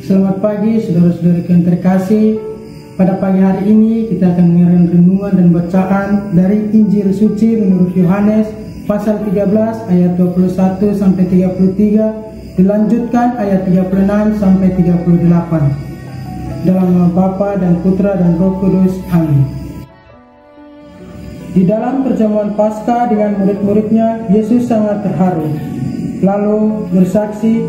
Selamat pagi saudara-saudara yang terkasih. Pada pagi hari ini kita akan mendengarkan renungan dan bacaan dari Injil Suci menurut Yohanes pasal 13 ayat 21 sampai 33, dilanjutkan ayat 36 sampai 38. Dalam nama Bapa dan Putra dan Roh Kudus. Amin. Di dalam perjamuan Paskah dengan murid-muridnya, Yesus sangat terharu. Lalu bersaksi,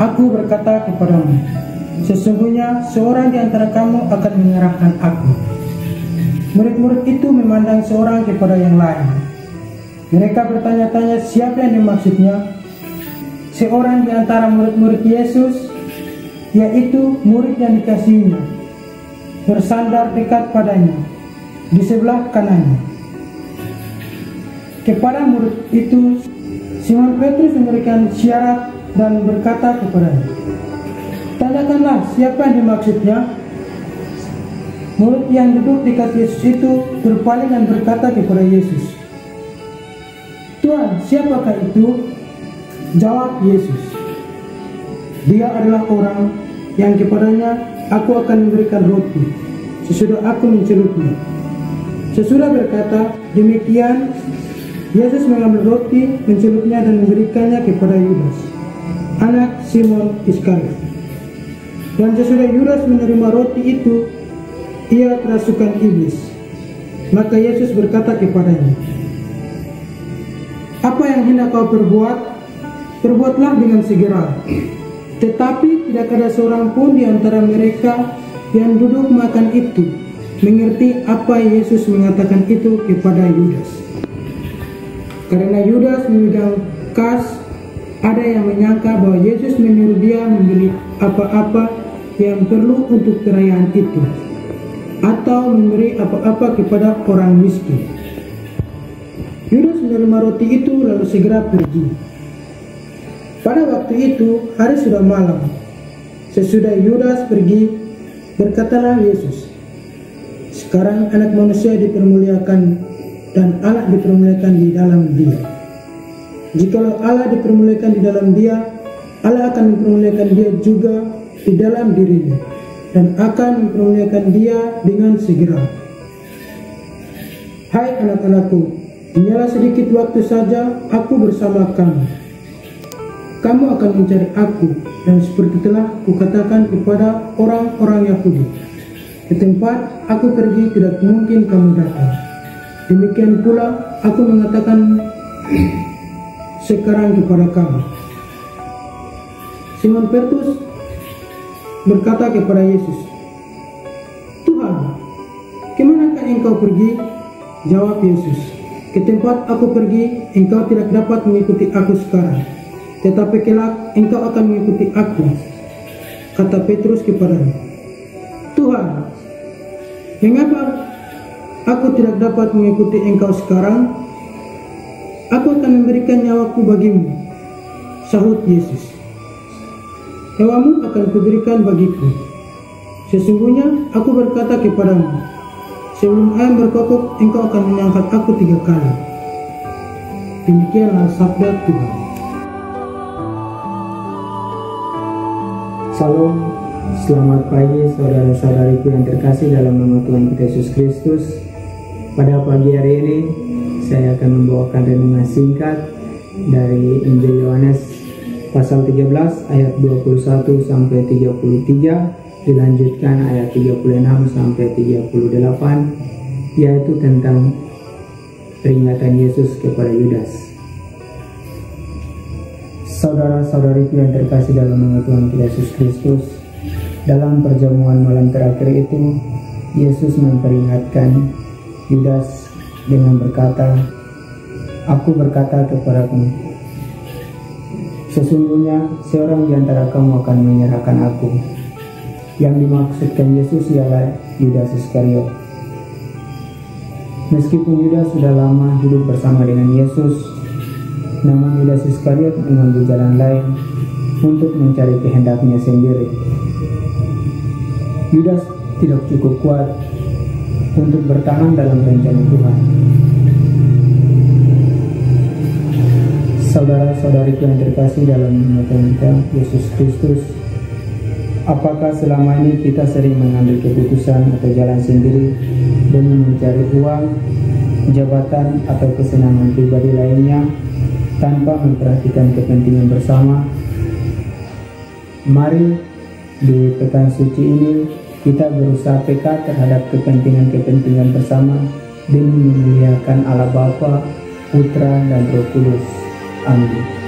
"Aku berkata kepadamu, sesungguhnya seorang di antara kamu akan menyerahkan aku." Murid-murid itu memandang seorang kepada yang lain. Mereka bertanya-tanya siapa yang dimaksudnya. Seorang di antara murid-murid Yesus, yaitu murid yang dikasihinya, bersandar dekat padanya, di sebelah kanannya. Kepada murid itu, Simon Petrus memberikan syarat dan berkata kepadanya, "Tanyakanlah siapa yang dimaksudnya." Murid yang duduk dekat Yesus itu berpaling dan berkata kepada Yesus, "Tuhan, siapakah itu?" Jawab Yesus, "Dia adalah orang yang kepadanya aku akan memberikan roti sesudah aku mencelupnya." Sesudah berkata demikian, Yesus mengambil roti, mencelupnya dan memberikannya kepada Yudas, anak Simon Iskariot. Dan sesudah Yudas menerima roti itu, ia kerasukan iblis. Maka Yesus berkata kepadanya, "Apa yang hendak kau perbuat, perbuatlah dengan segera." Tetapi tidak ada seorang pun di antara mereka yang duduk makan itu mengerti apa Yesus mengatakan itu kepada Yudas. Karena Yudas memegang kas, ada yang menyangka bahwa Yesus menyuruh dia membeli apa-apa yang perlu untuk perayaan itu, atau memberi apa-apa kepada orang miskin. Yudas menerima roti itu lalu segera pergi. Pada waktu itu hari sudah malam. Sesudah Yudas pergi, berkatalah Yesus, "Sekarang anak manusia dipermuliakan dan Allah dipermuliakan di dalam dia. Jikalau Allah dipermuliakan di dalam dia, Allah akan mempermuliakan dia juga di dalam dirinya, dan akan mempermuliakan dia dengan segera. Hai anak-anakku, tinggallah sedikit waktu saja aku bersama kamu. Kamu akan mencari aku, dan seperti telah kukatakan kepada orang-orang Yahudi, ke tempat aku pergi tidak mungkin kamu datang. Demikian pula aku mengatakan sekarang kepada kamu." Simon Petrus berkata kepada Yesus, "Tuhan, kemanakah engkau pergi?" Jawab Yesus, "Ke tempat aku pergi, engkau tidak dapat mengikuti aku sekarang, tetapi kelak engkau akan mengikuti aku." Kata Petrus kepadanya, "Tuhan, mengapa aku tidak dapat mengikuti engkau sekarang? Aku akan memberikan nyawaku bagimu." Sahut Yesus, "Nyawamu akan kuberikan bagiku. Sesungguhnya aku berkata kepadamu, sebelum ayam berkokok engkau akan menyangkal aku 3 kali. Demikianlah sabda Tuhan. Salam, selamat pagi saudara-saudariku yang terkasih dalam nama Tuhan kita Yesus Kristus. Pada pagi hari ini saya akan membawakan renungan singkat dari Injil Yohanes pasal 13 ayat 21 sampai 33, dilanjutkan ayat 36 sampai 38, yaitu tentang peringatan Yesus kepada Yudas. Saudara-saudariku yang terkasih dalam nama Tuhan kita Yesus Kristus, dalam perjamuan malam terakhir itu Yesus memperingatkan Yudas dengan berkata, Aku berkata kepadamu, sesungguhnya seorang di antara kamu akan menyerahkan aku. Yang dimaksudkan Yesus ialah Yudas Iskariot. Meskipun Yudas sudah lama hidup bersama dengan Yesus, namun Yudas Iskariot mengambil jalan lain untuk mencari kehendaknya sendiri. Yudas tidak cukup kuat untuk bertahan dalam rencana Tuhan. Saudara-saudariku yang terkasih dalam nama Tuhan kita Yesus Kristus, apakah selama ini kita sering mengambil keputusan atau jalan sendiri demi mencari uang, jabatan, atau kesenangan pribadi lainnya tanpa memperhatikan kepentingan bersama? Mari di pekan suci ini kita berusaha peka terhadap kepentingan-kepentingan bersama demi memuliakan Allah Bapa, Putra, dan Roh Kudus. Amin.